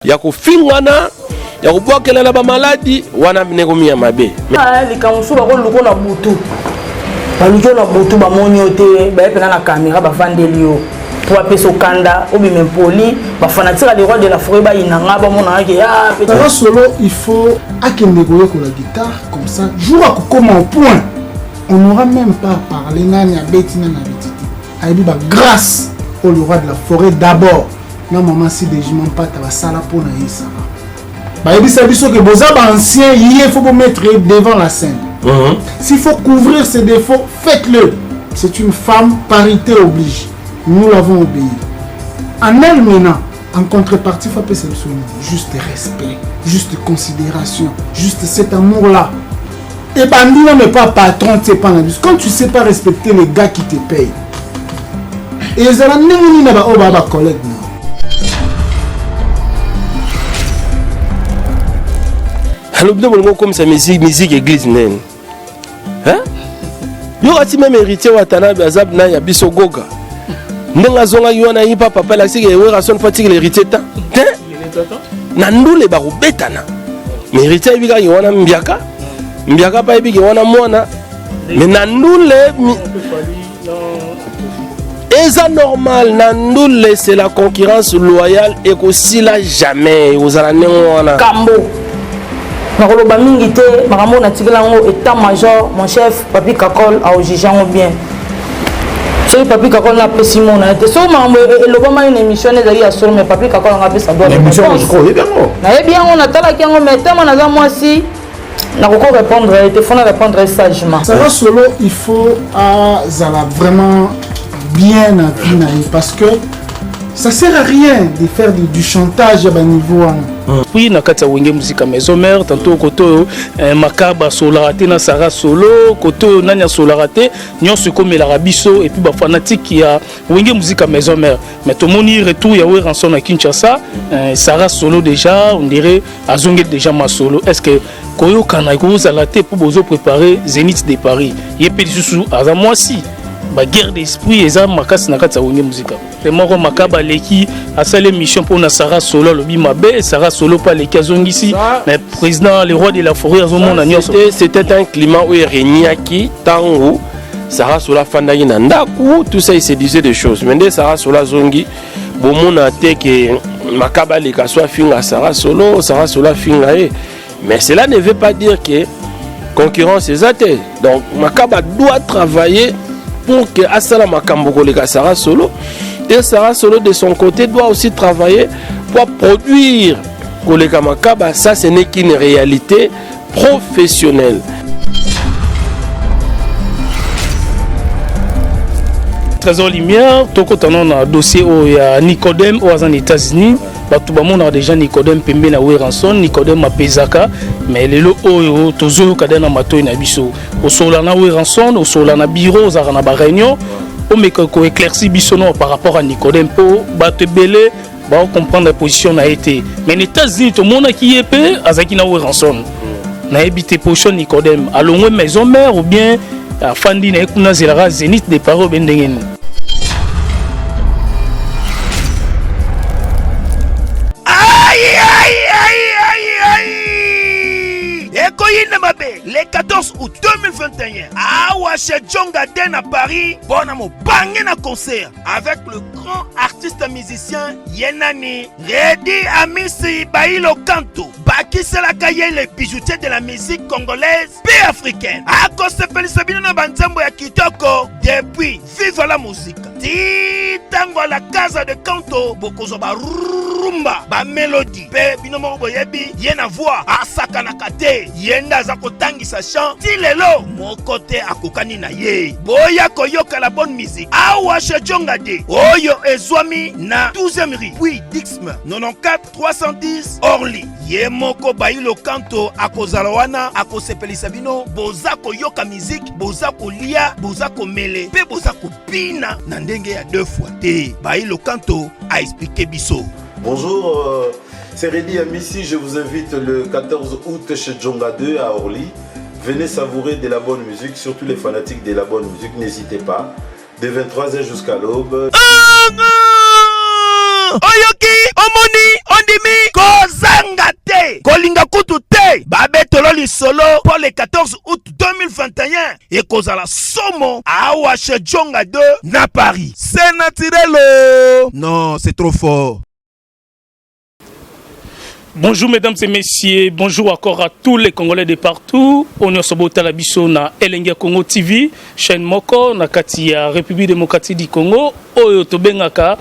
ya kufingana ya kubwakela na ba maladi wana nekomia mabe likamusu bakoluko na butu baluko na butu bamoni ote baepena na caméra bavandeli yo pour appeler kanda ou bien poli bafanatira les rois de la forêt ba inanga ba mona ke ya petit solo il faut akende goyo ko la guitare comme ça jour à comment au point on n'aura même pas parlé nani a betina na bititi aibi ba grâce au roi de la forêt d'abord na maman si des juments pas ta sala pour na yisa ba aibi ça biso que boza ba ancien il faut vous mettre devant la scène. S'il faut couvrir ses défauts, faites-le. C'est une femme, parité oblige. Nous l'avons obéi. En elle maintenant, en contrepartie, il faut appeler ça juste respect, juste considération, juste cet amour-là. Et bandit n'est pas patron, c'est pas la vie. Quand tu ne sais pas respecter les gars qui te payent, et ils ont un collègue. Alors, comme ça, musique église, hein? Yo ati même héritier watana bazab na ya biso goga. Ndenga zonga yona yipa papa la sike wera son fatigue l'héritier ta. Na ndule ba kubetana. Mais héritier biga yona mbiaka. Mbiaka pa biga yona mwana. Mais na ndule eza normal na ndule c'est la concurrence loyale et qu'aussi là jamais aux années wana. Kambo. Nakoloba mingi te makambo na tikela ngo état major mon chef Papi Kakol a ojijango bien. So Papi Kakol na pesi mona te so makambo elobama une émission ezali ya solo mais Papi Kakol nga pesa bonne émission je crois bien ngo. Na yebi yango na tala ki yango mais tellement na za mwasi na koko répondre te faut répondre sagement. Ça va solo il faut zala vraiment bien à parce que ça sert à rien de faire du chantage à bas niveau. Oui, na kati ya wenge musique maison mère tantôt koto makaba solarate na Sarah solo koto nanya solarate nyonso comme la rabiso et puis ba fanatique ya wenge musique maison mère mais tout moni retour ya we ranson na Kinshasa Sarah solo déjà on dirait azonge déjà ma solo est-ce que koyo kana ko zalate pour bozo préparer Zénith de Paris yepé sous à moi si ba guerre d'esprit eza makasi na kati ya wenge musique c'est moko makaba leki a salé mission pour na Sarah solo lobi mabe Sarah solo pas les kazongisi mais président le roi de la forêt azomona nyonso c'était un climat où il régnait qui tango Sarah solo fanda ina ndaku tout ça il se disait des choses mais Sarah solo zongi bomona te que makaba leka soit finga Sarah solo finga mais cela ne veut pas dire que concurrence est athée donc makaba doit travailler pour que Asala Makamboko le Sarah solo et Sarah solo de son côté doit aussi travailler pour produire Koleka Makaba. Ça ce n'est qu'une réalité professionnelle. Trésor Lumière, toko tanon un dossier au Nicodème aux États-Unis. Tout le monde a déjà Nicodème Pembe na Weranson, Nicodème Apezaka, mais les lots au tozo kadena mato na biso. Au solana Weranson, au solana bureau, aux arana ba réunion, au meko éclairci bisono par rapport à Nicodème po bate belé, ba comprendre la position a été. Mais les États-Unis tout le monde qui est pe azaki na Weranson. Na habité position Nicodème, à longue maison mère ou bien à Fandi na ekuna zelara Zénith de Paris bendengen. Le 14 août 2021, à Ouachetjonga Den à Paris, bonamo bangé na concert avec le grand artiste musicien Yenani, Redi Amisi Bailo Kanto, Baki Selakaye, les bijoutiers de la musique congolaise et africaine. À cause de Félix Bino Banzambo ya Kitoko, depuis Vive la musique. Titango à la casa de Kanto, Bokozo ba rumba, ba mélodie, pe binomo boyebi, yen à voix, à sakanakate, yenda zako tangi sa chant, ti lelo, mon côté à kokani na ye. Boya koyoka la bonne musique, awa shejonga de, oyo ezwami na 12e rue, puis Dixme, 94 310 Orly. Ye moko bailo Kanto akozalawana akosepelisa bino boza koyoka musique boza kolia boza komele pe boza kopina na ndenge ya 2 fois te bailo Kanto a expliqué biso. Bonjour, c'est Redi Amissi, je vous invite le 14 août chez Djonga 2 à Orly. Venez savourer de la bonne musique, surtout les fanatiques de la bonne musique, n'hésitez pas. De 23h jusqu'à l'aube. Oyoki omoni ondimi kozanga te kolinga kutu te babetolo lisolo pour le 14 août 2021 et kozala somo awa chez Djonga 2 na Paris. C'est naturel. Non, c'est trop fort. Bonjour mesdames et messieurs, bonjour encore à tous les Congolais de partout. On est au la biso na Elenga Congo TV, chaîne Moko, na kati ya République démocratique du Congo, oyo tobengaka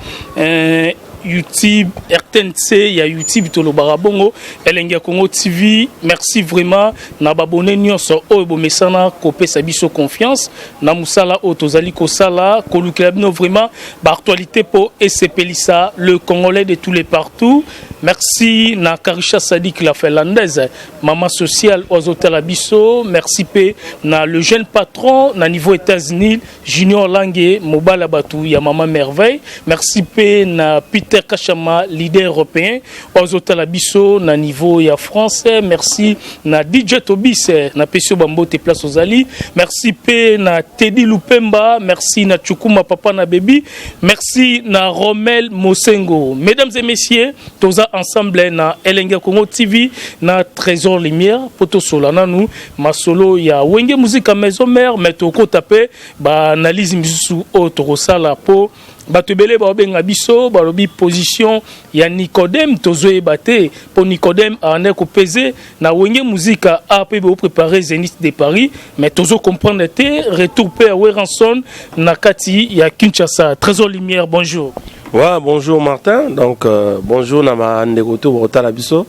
YouTube, RTNC, il y a YouTube, Tolo Barabongo, Elenga Congo TV. Merci vraiment. Na babone nyonso oyo bomesana kopé sa biso confiance. Na musala otozali kosala, kolukabino vraiment ba actualité pour SPLISA, le Congolais de tous les partout. Merci na Karisha Sadik la finlandaise, maman sociale Ozotala Biso. Merci P na le jeune patron na niveau États-Unis, Junior Langue, Mobala Batou, ya maman merveille. Merci P na Peter Kachama, leader européen, Ozotala Biso na niveau ya français. Merci na DJ Tobis na Pesio Bambo te place aux Ali. Merci P na Teddy Lupemba, merci na Chukuma Papa na Baby. Merci na Romel Mosengo. Mesdames et messieurs, toza ensemble na Elenga Congo TV na Trésor Lumière poto solana nous masolo ya wenge musique maison mère metoko tapé ba analyse misusu auto sala po batebele ba benga biso ba lobi position ya Nicodème tozo ebate po Nicodème ane ko peser na wenge musique a pe be préparer Zénith de Paris mais tozo comprendre te retour pe Weranson na kati ya Kinshasa. Trésor Lumière, bonjour. Ouais, bonjour Martin, donc bonjour Nama Ndegoto Borotala Biso,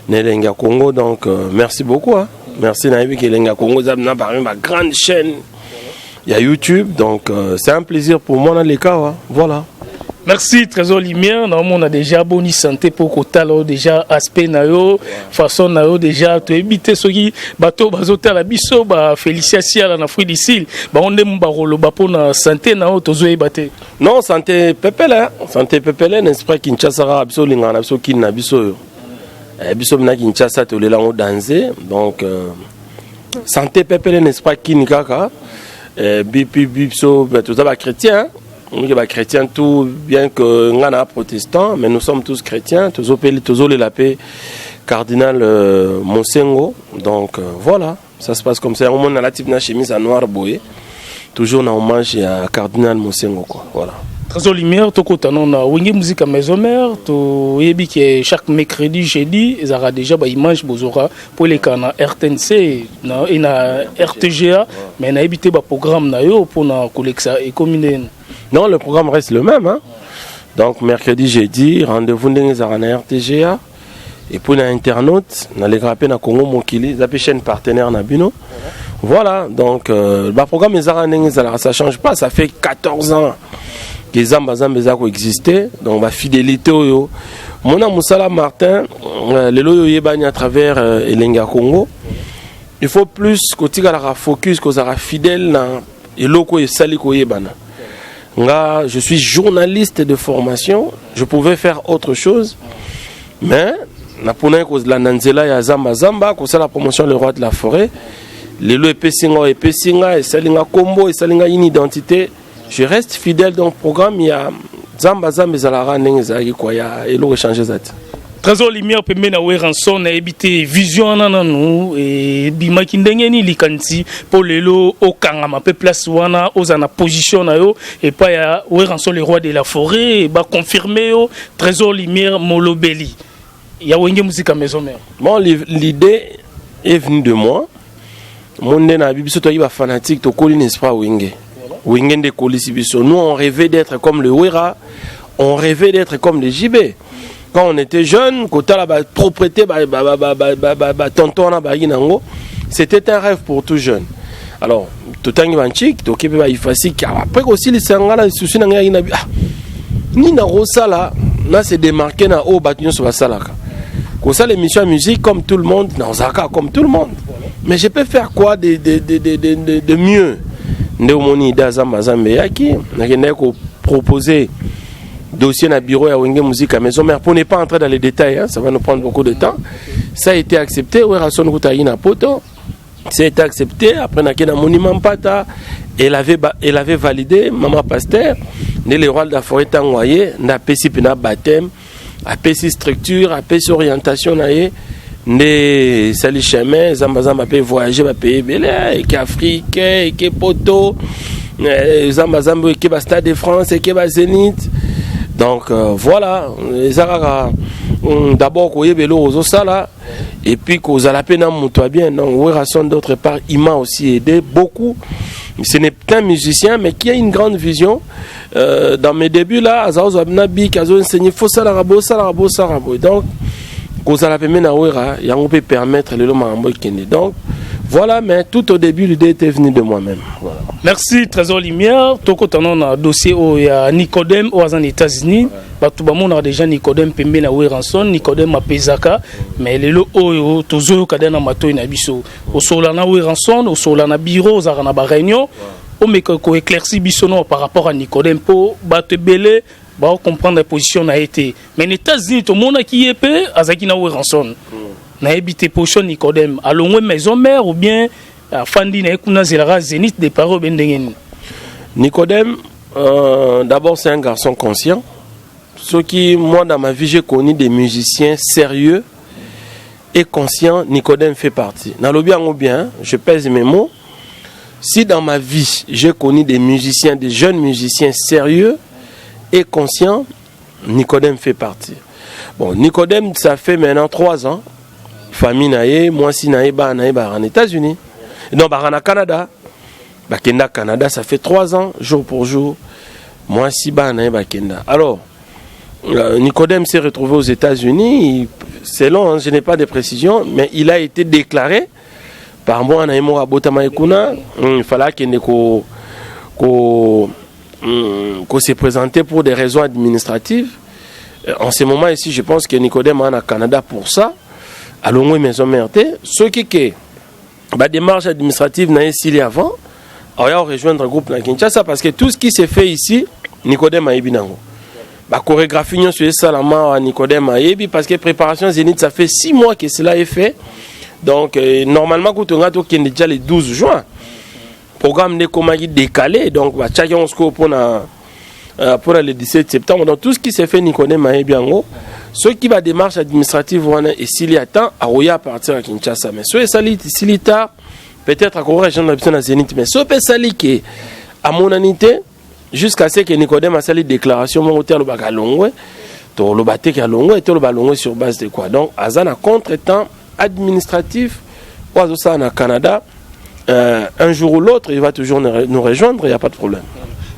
Nelenga Congo, donc merci beaucoup, hein. Merci Naïbi Kelenga Congo, Zabna parmi ma grande chaîne, il y a YouTube, donc c'est un plaisir pour moi dans les cas, hein. Voilà. Merci Trésor Lumière, on a déjà bonne santé pour Kotalo, déjà aspect nayo, façon nayo déjà to éviter ce qui bateau bazota la biso ba félicitations à la fruit d'ici. Ba on dem ba rolo ba pour na santé nayo tozo ebate. Non, santé pepele, n'est-ce pas Kinshasa biso linga na biso kin na biso. Biso na Kinshasa to le lango danser, donc santé pepele n'est-ce pas kin kaka. Biso to ba chrétien. On est chrétien tout, bien que nous sommes protestants, mais nous sommes tous chrétiens. Tous les la paix, cardinal Monsengo. Donc voilà, ça se passe comme ça. On a la type de chemise à noir boé. Toujours en hommage à cardinal Monsengo, quoi. Voilà. Trésor Lumière, tu as une musique à maison mère, tu sais chaque mercredi, jeudi, ils auront déjà une image pour les canaux RTNC et RTGA, mais ils ont évité le programme pour la collection et commune. Non, le programme reste le même. Hein? Donc, mercredi, jeudi, rendez-vous dans la RTGA. Et pour les internautes, dans les grappés dans Congo Mokili, la chaîne partenaire Nabino. Voilà, donc le programme ça ne change pas. Ça fait 14 ans que les Zambazambes existent. Donc, la fidélité. Mon Moussala Martin, le loyo yebani à travers Elenga Congo. Il faut plus que tu focus, que tu sois fidèle dans le loko et saliko yebana. Je suis journaliste de formation, je pouvais faire autre chose, mais la Nanzela ya Zamba Zamba, c'est la promotion le roi de la forêt, les lois et Salinga combo et Salinga une identité, je reste fidèle dans le programme, il y a Zamba Zamba et Zalara Nengezagi quoi, il y a et l'eau changé ça. Trésor Lumière peut mener à Weranson na éviter vision nananu et bimaki ndenge ni likanti pour les lots au kangama pe place wana ozana position na yo et pas ya Weranson le roi de la forêt ba confirmer yo Trésor Lumière molobeli ya wenge musique à maison mère. Bon, l'idée est venue de moi. Mon na bibiso to iba fanatique to koli n'est pas wenge. Wenge de koli sibiso. Nous on rêvait d'être comme le Wera, on rêvait d'être comme les JB. Quand on était jeune, propriété, c'était un rêve pour tout jeune. Alors, tout le temps, après aussi, les Sangala, les soucis, là, c'est démarqué dans le bâtiment sur la salle. Comme ça, l'émission de musique, comme tout le monde, dans Zaka, comme tout le monde. Mais je peux faire quoi de mieux? Néomoni, Dazamba, Zambéaki, proposer dossier na bureau à Wenge Musique à maison mère pour ne pas entrer dans les détails, hein, ça va nous prendre beaucoup de temps. Ça a été accepté, Weranson Koutaïna Poto, ça a été accepté, après na kena monument pata, elle avait validé, maman pasteur, né le roi de la forêt tangoyé, na pesi pena baptême, apesi structure, apesi orientation na ye nde sali chemin zamba pe voyager ba pays belé que Afrique que Poto zamba que ba Stade de France que ba Zénith. Donc voilà, ezaka d'abord koyebelo ozo sala et puis kozala pe na muto bien. Donc Werason d'autre part, il m'a aussi aidé beaucoup. Ce n'est pas un musicien, mais qui a une grande vision. Dans mes débuts là, Azaozo Abnabi, Kazo enseigné, faut ça la rabo. Donc, Kozala Pemena Wera, Yango peut permettre le Mambo Kende. Donc, voilà, mais tout au début, l'idée était venue de moi-même. Voilà. Merci, Trésor Lumière. Toko tanon na dossier au ya Nicodème aux États-Unis. Bato bamon a déjà Nicodème Pembe na Weranson, Nicodème a Pezaka, mais les lo o tozo kadena mato na biso. Au solana Weranson, au solana bureau, aux arana ba réunion. O me ko éclairci biso non par rapport à Nicodème po bato belé ba comprendre la position na été. Mais les États-Unis tout monde qui est pe azaki na Weranson. Na habité potion Nicodème à l'ongwe maison mère ou bien Fandi na ekuna zelara Zénith des parents bendengen. Nicodème d'abord c'est un garçon conscient. Ce qui moi dans ma vie j'ai connu des musiciens sérieux et conscients, Nicodème fait partie. Dans le bien, je pèse mes mots. Si dans ma vie j'ai connu des musiciens, des jeunes musiciens sérieux et conscients, Nicodème fait partie. Bon, Nicodème ça fait maintenant 3 ans. Famille naïe, moi si naïe en États-Unis. Non, au Canada. Bakenda Canada, ça fait 3 ans, jour pour jour. Moi si naïe Bakenda. Alors, Nicodème s'est retrouvé aux États-Unis. C'est long, hein, je n'ai pas de précision, mais il a été déclaré par moi Naïmo Abotamaïkouna. Il fallait qu'il se présente pour des raisons administratives. En ce moment ici, je pense que Nicodème est en Canada pour ça. Alors, oui, maison merte. Ce qui est la démarche administrative n'a essayé avant. Alors, il y a rejoindre le groupe Kinshasa parce que tout ce qui s'est fait ici, Nicodème a ébinango. La chorégraphie, nous sommes salamment à Nicodème a ébi parce que préparation Zénith, ça fait 6 mois que cela est fait. Donc, normalement, quand on a déjà le 12 juin, le programme est décalé. Donc, chacun on se pour le 17 septembre. Donc, tout ce qui s'est fait, Nicodème a ébi en haut. Ce qui va démarche administrative, et s'il y a temps, à partir à Kinshasa. Mais ce qui est tard, peut-être à corriger la Zénith. Mais ce qui est à mon anité, jusqu'à ce que Nicodème a sali déclaration, mon hôtel le bagalongwe, to le baté qui a longwe, et to le balongwe sur base de quoi. Donc, Azana contre-temps administratif, ou ça en Canada, un jour ou l'autre, il va toujours nous rejoindre, il n'y a pas de problème.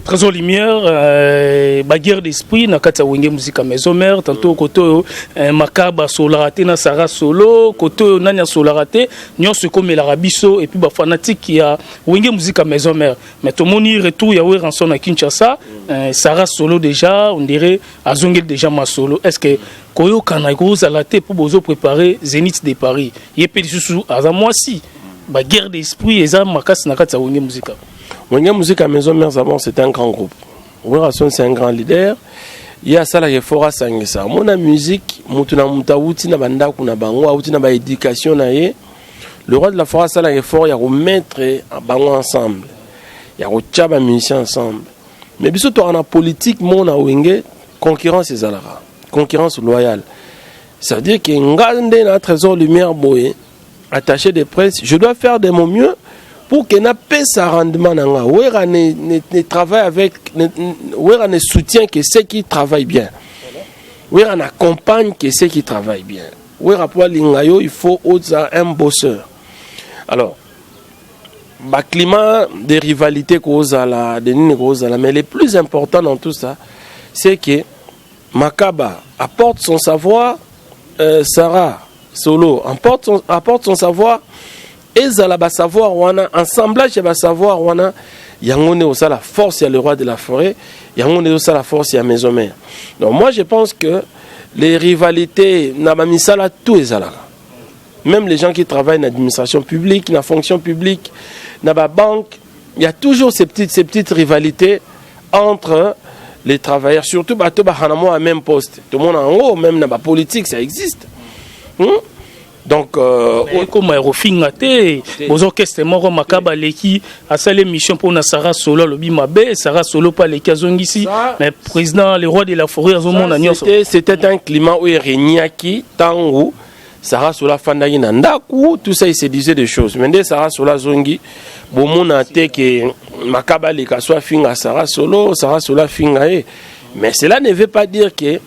Trésor Lumière, baguerre d'esprit, na kata wenge musique maison mère, tantôt koto makaba solarate na Sarah Solo, koto nanya solarate, nyonso comme l'arabiso et puis ba fanatique qui a wenge musique maison mère. Mais tout mon retour ya Weranson à Kinshasa, Sarah Solo déjà, on dirait azongel déjà ma solo. Est-ce que koyo kana ko zalate pour bozo préparer Zénith de Paris. Yepé sous azamwa si baguerre d'esprit eza makas na kata wenge musique. Wenge Musique à Maison Mère Zabon, c'est un grand groupe. Werason, c'est un grand leader. Il y a ça là qui est fort à Sangesa. Mon musique, mutuna mutawuti na banda kuna bango, outi na ba éducation na ye. Le roi de la forêt ça là qui est fort, il y a remettre bango ensemble. Il y a retchaba musiciens ensemble. Mais biso to en politique mon na wenge concurrence ezalara. Concurrence loyale. Ça veut dire que ngande na Trésor Lumière boye attaché de presse, je dois faire de mon mieux pour que n'a pas sa rendement nanga wera ne travaille avec wera ne soutient que ceux qui travaillent bien, wera n'accompagne que ceux qui travaillent bien, wera pour l'ingayo il faut un bosseur. Alors bah climat de rivalité kozala de nini kozala, mais le plus important dans tout ça c'est que Makaba apporte son savoir, Sarah Solo apporte son savoir. Et ça va savoir, ensemblage va savoir, yangone aussi la force, il y a le roi de la forêt, yangone aussi la force, il y a maison mère. Donc moi je pense que les rivalités, n'abamisala tout est là. Même les gens qui travaillent dans l'administration publique, dans la fonction publique, dans la banque, il y a toujours ces petites rivalités entre les travailleurs, surtout à même poste. Tout le monde en haut, même dans la politique, ça existe. Donc comme aérofinga te aux orchestres moko makaba leki a salé mission pour na Sarah Solo lobi mabe Sarah Solo pas les kazongisi mais président le roi de la forêt azomona nyonso c'était un climat où il régnait qui tango Sarah Solo fandaki na ndaku tout ça il se disait des choses mais Sarah Solo zongi bomona te que makaba leka soit finga Sarah Solo finga mais cela ne veut pas dire que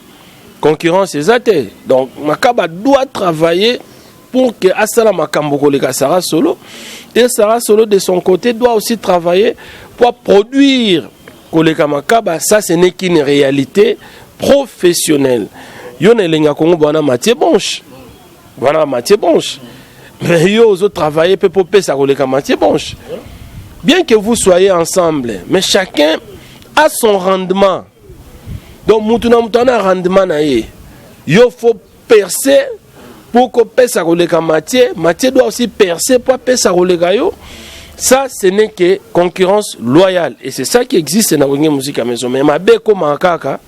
concurrence est athée donc makaba doit travailler pour que Asala Makambo koleka Sarah Solo et Sarah Solo de son côté doit aussi travailler pour produire koleka makaba. Ça ce n'est qu'une réalité professionnelle. Yone lenga Congo bana Mathieu Bonche mais yo ozo travailler pour pesa koleka Mathieu Bonche bien que vous soyez ensemble mais chacun a son rendement donc mutuna rendement na ye yo faut percer pour que pesa koleka Mathieu doit aussi percer pour pesa koleka yo. Ça ce n'est que concurrence loyale et c'est ça qui existe dans la musique à maison mais mabe comme akaka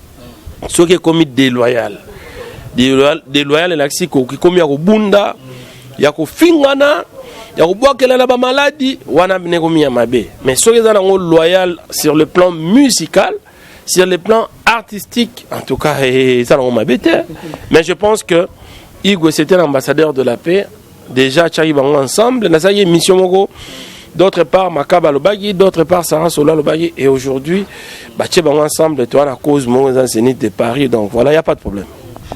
ce qui est commis déloyal et l'axi qui comme ya bunda ya ko fingana ya ko bokela na ba maladie wana bine comme ya mabe mais ce qui est loyal sur le plan musical sur le plan artistique en tout cas ça on m'a bêté mais je pense que Igwe c'était l'ambassadeur de la paix. Déjà, Tchai Bango ensemble. N'a eu mission Mogo. D'autre part, Makaba Lobagi. D'autre part, Sarah Sola Lobagi. Et aujourd'hui, Tchai Bango ensemble. Tu as la cause Mogo Zénith de Paris. Donc voilà, il n'y a pas de problème.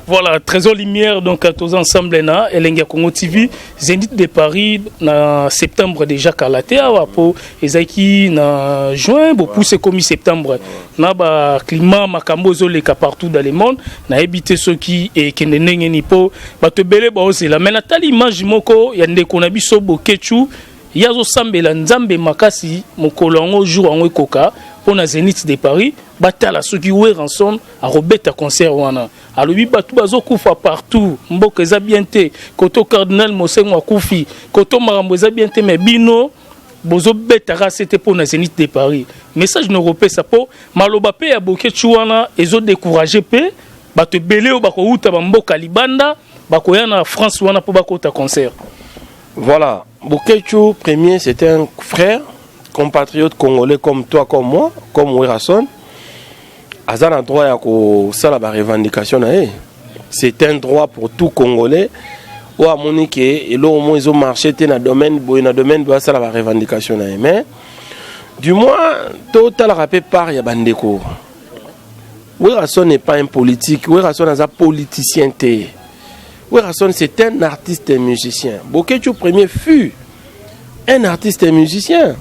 Voilà, Trésor Lumière, donc à tous ensemble, na Elenga Congo TV, Zénith de Paris, en septembre déjà, Kalatea, pour Ezaki, en juin, beaucoup c'est comme septembre, na ba climat, makambo, zoleka partout dans le monde, na évité ceux qui et qui ne n'engeni pas, ba te belé, ba aussi là. Mais Nathalie, image moko, yande konabi sobo kechu, yazo sambela nzambe makasi, mokolongo jour en koka, pour na Zénith de Paris. Batala ceux qui oué rançon à Robert à concert wana alobi batu bazo kufa partout mboka za bienté koto cardinal Mosengo akufi koto marambo za bienté mais bino bozo betara c'était pour na Zénith de Paris message no repé ça po maloba pe ya bokechu wana ezo décourager pe batu belé o bako uta ba mboka libanda bako ya na France wana po bako ta concert. Voilà, Bokechu premier c'était un frère compatriote congolais comme toi comme moi comme Werason. Azan a droit à la revendication. C'est un droit pour tout Congolais. Ou à Monique, et là au moins ils ont marché dans le domaine, doit ça la revendication. Mais du moins, total rappel par Yabandeko. Werason n'est pas un politique. Werason est un politicien. Werason c'est un artiste et musicien. Bokechu premier fut un artiste et musicien.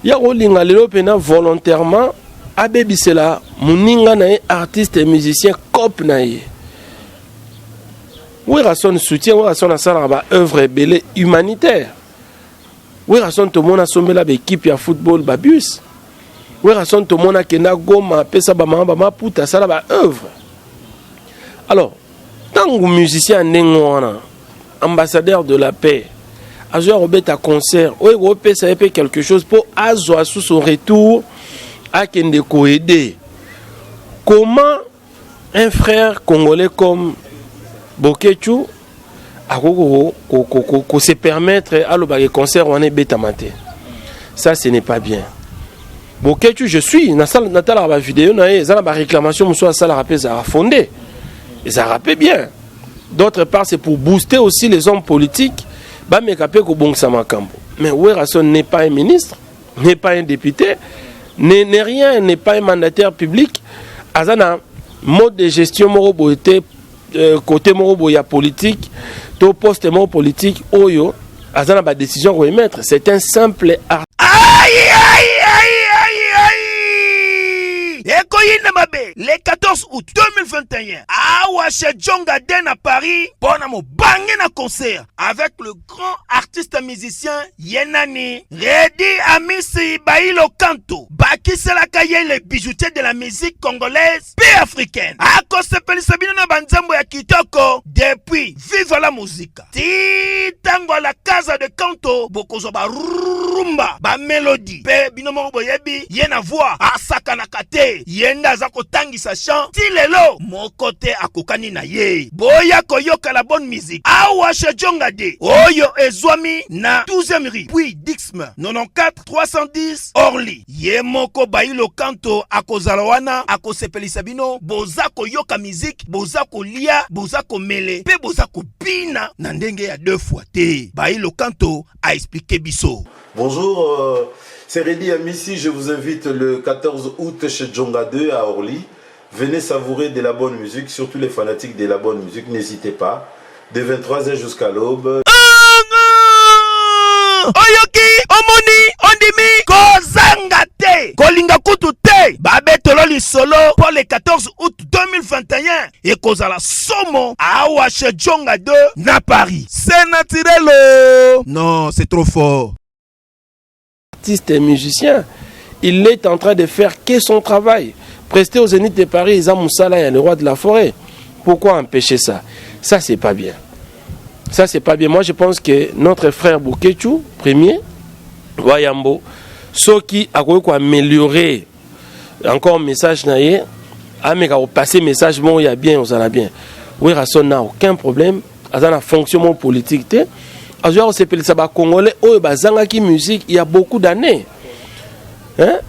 Yarolinga lelo pena volontairement. Abébi c'est là, Mouninga nae artiste et musicien cop nae. Werason soutien, Werason a ça là œuvre belé humanitaire. Werason to mona sombela équipe ya football babus. Werason to mona kena goma pesa ba mama puta ça là œuvre. Alors, tant que musicien nengwana, ambassadeur de la paix, Azo Robert à concert, Robert ça fait quelque chose pour Azo sous son retour. Comment un frère congolais comme Bokechu a se permettre à le concert on est bétamate. Ça ce n'est pas bien. Bokechu je suis na la vidéo na la réclamation monsieur ça la rappel ça a fondé. Et ça rappelle bien. D'autre part c'est pour booster aussi les hommes politiques ba mekape ko bongsa makambo. Mais Werason n'est pas un ministre, n'est pas un député. N'est rien, n'est pas un mandataire public. Azana mode de gestion morobo était côté morobo ya politique, to poste morobo politique oyo azana ba décision remettre. C'est un simple article. Aïe aïe aïe aïe aïe. Ekoyine mabe le 14 août 2021 awa chez Djonga Den à Paris bona mo bangé na concert avec le grand artiste musicien Yenani Redi Amisi Bailo Kanto bakisela kaye les bijoutiers de la musique congolaise et africaine. Ako sepeli sabino na banzambo ya kitoko depuis vive la musique. Titango la casa de canto bokozo ba rumba ba mélodie pe binomo boyebi yena voix asaka na kate yenda za kotangisa chant ti lelo moko te akokani na ye boya koyoka la bonne musique awa chez Djonga de oyo ezwami na 12e rue puis Dixme 94 310 Orly ye moko bailo kanto akozala wana akosepelisa bino boza koyoka musique boza kolia boza komele pe boza kopina na ndenge ya 2 fois te bailo kanto a expliqué biso. Bonjour, c'est Reddy Amissi, je vous invite le 14 août chez Djonga 2 à Orly. Venez savourer de la bonne musique, surtout les fanatiques de la bonne musique, n'hésitez pas. De 23h jusqu'à l'aube. Oyoki, omoni, ondimi, kozanga te, kolinga kutu te, babetolo li solo pour le 14 août 2021 et kozala somo awa chez Djonga 2 na Paris. C'est naturel. Non, c'est trop fort. Artiste et musicien, il est en train de faire que son travail. Prester au Zénith de Paris, Isa Moussala est le roi de la forêt. Pourquoi empêcher ça? Ça, c'est pas bien. Ça, c'est pas bien. Moi, je pense que notre frère Boukechu, premier, Wayambo, ceux qui ont amélioré encore un message, au passé message, bon, il y a bien, on a bien. Oui, Rasson n'a aucun problème. Il y a un fonctionnement politique. Congolais, musique, il y a beaucoup d'années. Hein?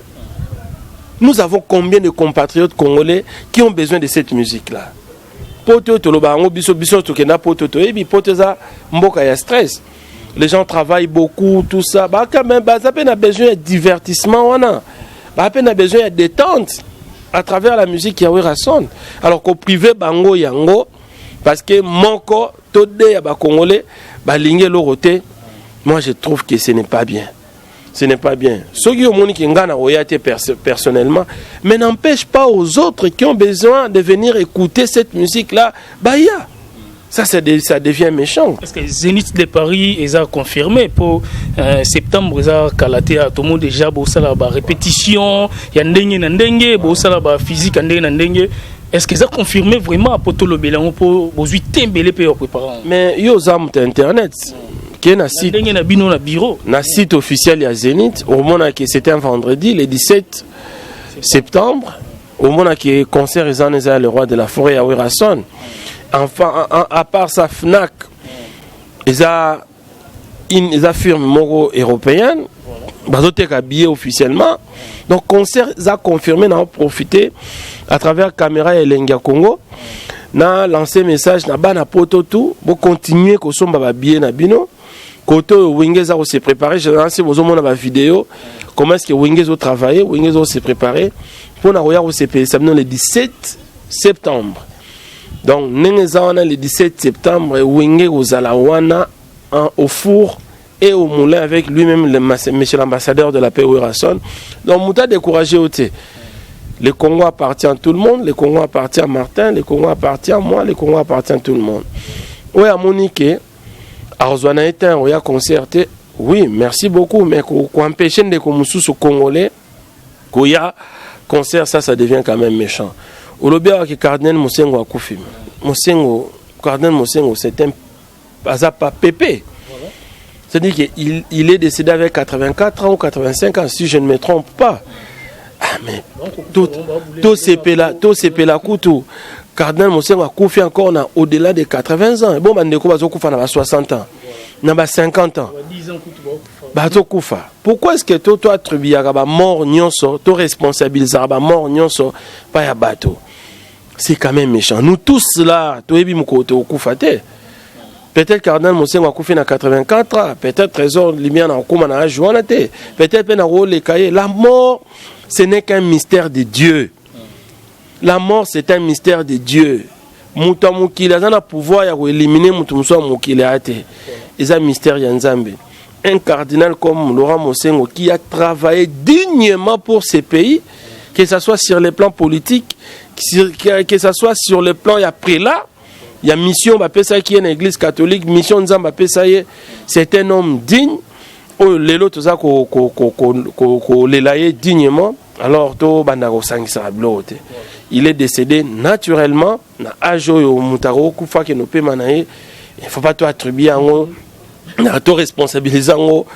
Nous avons combien de compatriotes congolais qui ont besoin de cette musique-là? Les gens travaillent beaucoup, tout ça. Quand même, ça a besoin de divertissement, on a besoin de détente à travers la musique qui a sonne. Alors qu'au privé, bango yango, parce que moko, tode ya ba congolais, ba lingé loroté, moi je trouve que ce n'est pas bien. Ce n'est pas bien. Ceux qui ont qui personnellement, mais n'empêche pas aux autres qui ont besoin de venir écouter cette musique-là, Baya. Ça devient méchant. Parce que Zénith de Paris est confirmé pour septembre, ils ont calaté à tout le monde déjà, pour ça la répétition, il y a ndenge, pour ça la physique, ndenge. Est-ce qu'ils ont confirmé vraiment à Poto le Bélan pour vous tembele pour préparer? Mais il y a internet. Na site officiel à Zénith, au moment que c'était un vendredi, le 17 septembre, au moment que concert le roi de la forêt à Wirason. Enfin, à part sa FNAC, ils ont firme moro européenne, ils ont habillé officiellement. Donc, concert, ils ont confirmé, ils ont profité à travers caméra et Lenga Congo. Na lancé message, na bana poto tout, pour continuer que son baba bien na bino. Koto Wingez a s'est préparé, j'ai lancé vos hommes dans la vidéo. Comment est-ce que Wingez a travaillé, Wingez s'est préparé pour na roya le 17 septembre. Donc le 17 septembre, Wingez aux Alawana au four et au moulin avec lui-même monsieur l'ambassadeur de la paix Wirason. Donc Mouta découragé au thé. Le Congo appartient à tout le monde, le Congo appartient à Martin, le Congo appartient à moi, le Congo appartient à tout le monde. Oui, à Monique, Arzouana est un concerté. Oui, merci beaucoup, mais qu'on empêche de commencer au Congolais, qu'il y a concert, ça devient quand même méchant. Au lobby avec Cardinal Moussengo à Koufim. Cardinal Moussengo, c'est un pas pépé. C'est-à-dire qu'il est décédé avec 84 ans ou 85 ans, si je ne me trompe pas. Ah, mais tout ces pélas couteau. Cardinal Moussengo a confié encore au-delà de 80 ans. Bon, Bandeko va à 60 ans, à 50 ans. Pourquoi est-ce que toi, attribues à mort nyonso, toi responsabilises à mort nyonso, pas à bateau? C'est quand même méchant. Nous tous là, toi et Bimoukote au Koufate. Peut-être Cardinal Moussengo a confié à 84 ans, peut-être Trésor Libyen a confié à Joanate, peut-être les cahiers. La mort, ce n'est qu'un mystère de Dieu. La mort, c'est un mystère de Dieu. Mouta Moukile, il a pouvoir d'éliminer Moutoumsoa Moukile. C'est un mystère Yanzambe. Un cardinal comme Laurent Moussengo qui a travaillé dignement pour ces pays, que ce soit sur le plan politique, que ce soit sur le plan après là, il y a mission Bapesa qui est une église catholique, mission Nzamba Pesaye, c'est un homme digne. Les autres, qu'on les dignement. Alors, il est décédé naturellement. Na ajo yo mutaro kufa ke no pe manaye il faut pas tout attribuer à moi tout responsabiliser ngo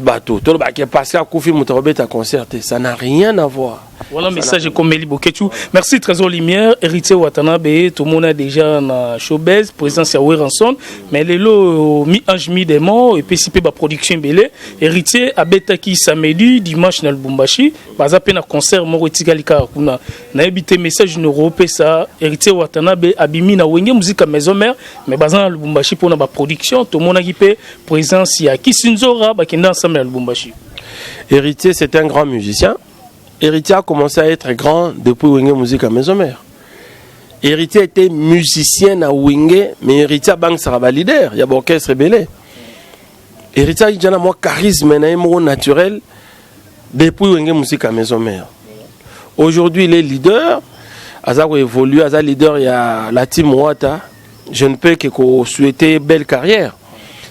bateau tout ba que Pascal Koufi Mutarobeta concerté, ça n'a rien à voir. Voilà, message comme Eli Boketu. Merci Trésor Lumière, héritier Watanabe, tout le monde a déjà na showbiz, présence à Weranson, mais les lots mi ange mi démon et PCP ba production belé, héritier abetaki samedi dimanche na Lubumbashi, baza pe na concert moko tigalika kuna. Na habité message numéro ça, héritier Watanabe abimi na wenge musique à maison mère, mais baza na Lubumbashi pour na ba production, tout le monde a gipé présence ya Kisinzora ba kenda ensemble na Lubumbashi. Héritier, c'est un grand musicien. Héritier a commencé à être grand depuis Wenge Musique à Maison Mère. Héritier était musicien à Wenge, mais Héritier a banque sera leader, il y a l'orchestre belé. Héritier a eu un charisme et naturel depuis Wenge Musique à Maison Mère. Aujourd'hui, il est leader, il a évolué, il est leader, il y a la team Ouata. Je ne peux que souhaiter belle carrière.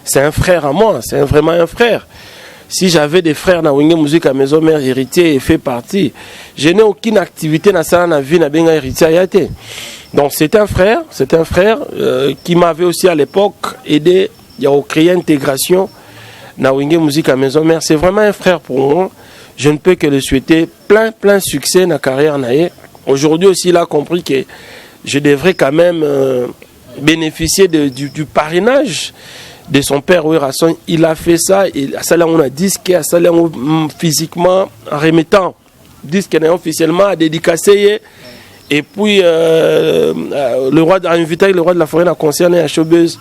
C'est un frère à moi, c'est vraiment un frère. Si j'avais des frères dans Wenge Musique à Maison Mère, héritier fait partie. Je n'ai aucune activité dans la vie na benga héritier. Donc c'est un frère qui m'avait aussi à l'époque aidé à créer l'intégration dans Wenge Musique à Maison Mère. C'est vraiment un frère pour moi. Je ne peux que le souhaiter plein succès dans la carrière. Aujourd'hui aussi, il a compris que je devrais quand même bénéficier du parrainage de son père Weranson. Il a fait ça, et ça là on a disque, ça là physiquement en remettant disque officiellement à dédicacer, et puis le roi a invité le roi de la forêt à concerner à showbiz.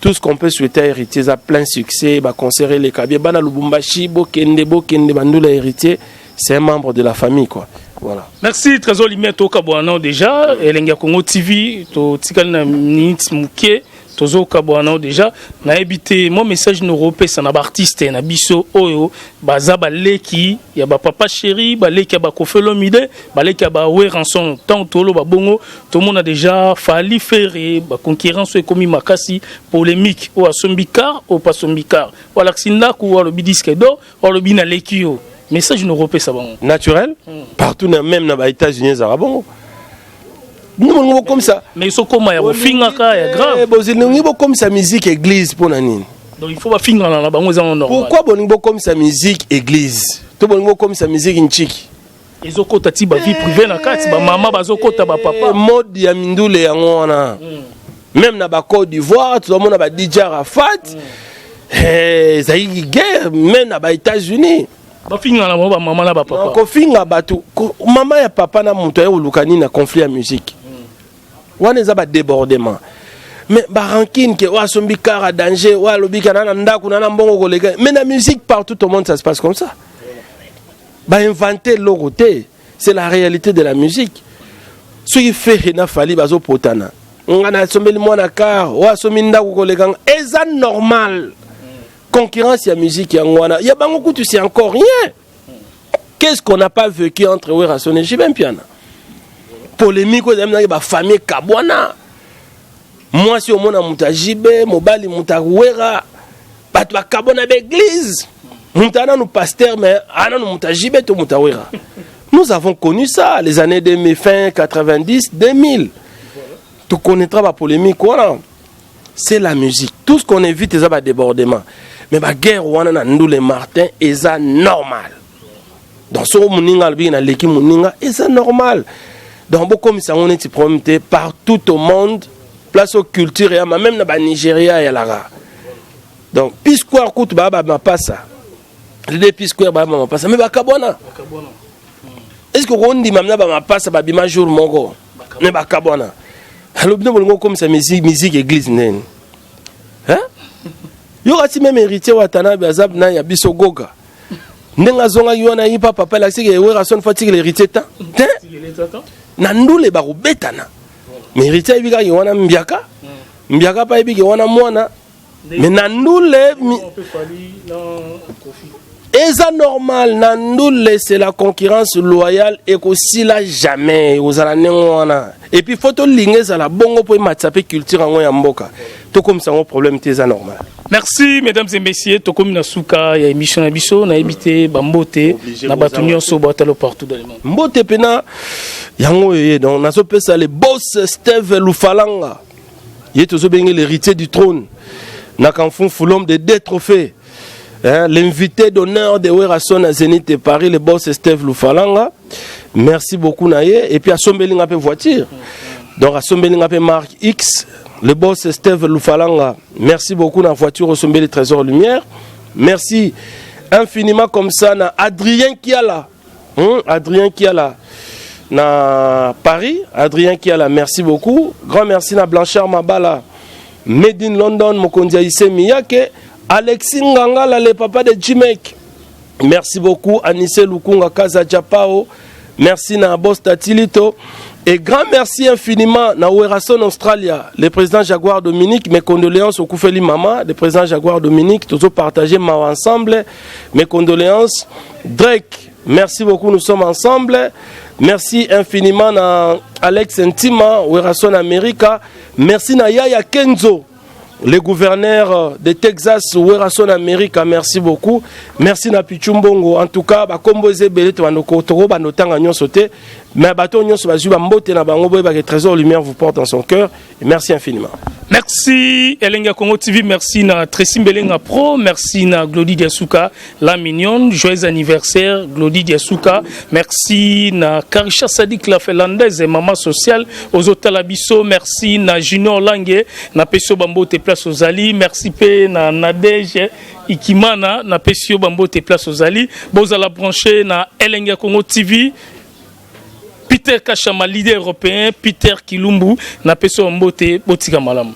Tout ce qu'on peut souhaiter à héritier a plein succès, bah conserver les kabies bana Lubumbashi bokende bandula héritier, c'est un membre de la famille quoi. Voilà. Merci Trésor Lumière to kabwana déjà Elenga Congo TV to tikal na minute muke tozo kabwana déjà na habité mon message n'europé ça na artiste na biso oyo baza baleki ya ba papa chéri baleki ba kofelomide baleki ba Weranson tant tolo ba bongo tout le monde a déjà fallu faire ba concurrence comme makasi polémique ou asombikar ou pas sombikar wala ksinda ku wala bidiske do wala bina lekio message n'europé ça bon naturel partout même dans les États-Unis arabes. Nous comme ça. Mais ils sont comme ya finga ka ya grave. Nous comme ça musique église pour nani. Donc il faut pas finga na bango za normal. Pourquoi bongo comme ça musique église? To bongo comme ça musique nchiki. Ezoko tati ba vie privée na kati ba maman bazoko ta ba papa. Mode ya mindule yango wana. Même na ba Côte d'Ivoire, tout le monde ba DJ Arafat. Ça y guerre même na ba États-Unis. Ba finga na ba maman na ba papa. Ko finga batu. Maman ya papa na muto ya ulukani na conflit ya musique. On est à débordement. Mais Barankine, qui est sombi car à danger, ou à l'obi canana ndaku nana mbongo kolega. Mais la musique partout au monde ça se passe comme ça. Bah inventer l'oroté, c'est la réalité de la musique. Ce qui fait rien fali bazo potana. On a sombi le mois car, ou à sombi ndaku kolega. Et ça normal. Concurrence ya musique ya ngwana. Ya bango tu sais encore rien. Qu'est-ce qu'on n'a pas vécu entre Weranson et Jibempiana? Polémique aux amis ba famille kabwana. Moi si au monde mutajibe mobali mutawera batwa kabona l'église mutana nous pasteur mais ana nous mutajibe to mutawera. Nous avons connu ça les années 2000 fin 90 2000. Tu connaîtras la polémique voilà. C'est la musique. Tout ce qu'on évite c'est ça débordement. Mais la guerre wana na ndule Martin est ça normal. Dans ce moninga bi na leki moninga est ça normal. Donc, comme ça, on est promené partout au monde, place aux cultures, et même dans le Nigeria et la. Donc, Pisquoire coûte baba ma passa. Les deux Pisquoire baba ma passa. Mais bakabona. Est-ce que on dit mamna baba ma passa babima jour mongo? Mais bakabona. Alors, bien comme ça musique église nen. Hein? Yo ati même héritier watana bazab na ya biso goga. Nenga zonga yona yipa papa la sike Weranson fatigue l'héritier ta. Nandule ba betana mais héritier bika wana mbiaka pa bika wana mwana mais nandule eza normal nandule c'est la concurrence loyale et qu'aussi là jamais aux wana et puis photo lingeza la bongo pour matsape culture en ya mboka to comme ça un problème c'est normal. Merci mesdames et messieurs to comme na suka ya émission na biso na habité bambote na batunyo so batalo partout dans le monde mbote pena yango donc na so pesa le boss Steve Lufalanga Yé tozo bengi l'héritier du trône. Nakamfou Foulom de 2 trophées. L'invité d'honneur de Werason à Zénith de Paris, le boss Steve Lufalanga. Merci beaucoup Naye. Et puis à Sombeling un peu voiture. Donc à Sombeling un peu marque X. Le boss Steve Lufalanga. Merci beaucoup na voiture au Sombeli Trésor Lumière. Merci infiniment comme ça na Adrien Kiala. Adrien Kiala. Na Paris. Adrien Kiala. Merci beaucoup. Grand merci na Blanchard Mabala. Made in London. Mokondia Isse Miyake. Alexis Ngangala, le papa de Jimek. Merci beaucoup. Anissé Lukunga Kaza Japao. Merci na Boss Tatilito. Et grand merci infiniment na Werason Australia, le président Jaguar Dominique. Mes condoléances au Koufeli Mama, le président Jaguar Dominique. Tous partagé ensemble. Mes condoléances. Drake, merci beaucoup. Nous sommes ensemble. Merci infiniment na Alex Intima, Werason America. Merci na Yaya Kenzo, le gouverneur de Texas, Werason America, merci beaucoup. Merci na Pichumbongo. En tout cas, ba komboze belete wanoko toro ba notanga nyonso te, mais bato nyonso ba zuba mbote na bango boy ba que Trésor Lumière vous porte dans son cœur. Et merci infiniment. Merci Elenga Congo TV, merci na Tracy Mbelenga Pro, merci na Glody Diasuka, la mignonne, joyeux anniversaire Glody Diasuka, merci na Karisha Sadik la Finlandaise et maman sociale aux Otalabiso, merci na Junior Lange, na Peso Bambo te place aux Ali, merci pe na Nadege Ikimana, na Peso Bambo te place aux Ali, bozala branché na Elenga Congo TV. Peter Kachama, leader européen, Peter Kilumbu, na Peso Mbote, Botika Malam.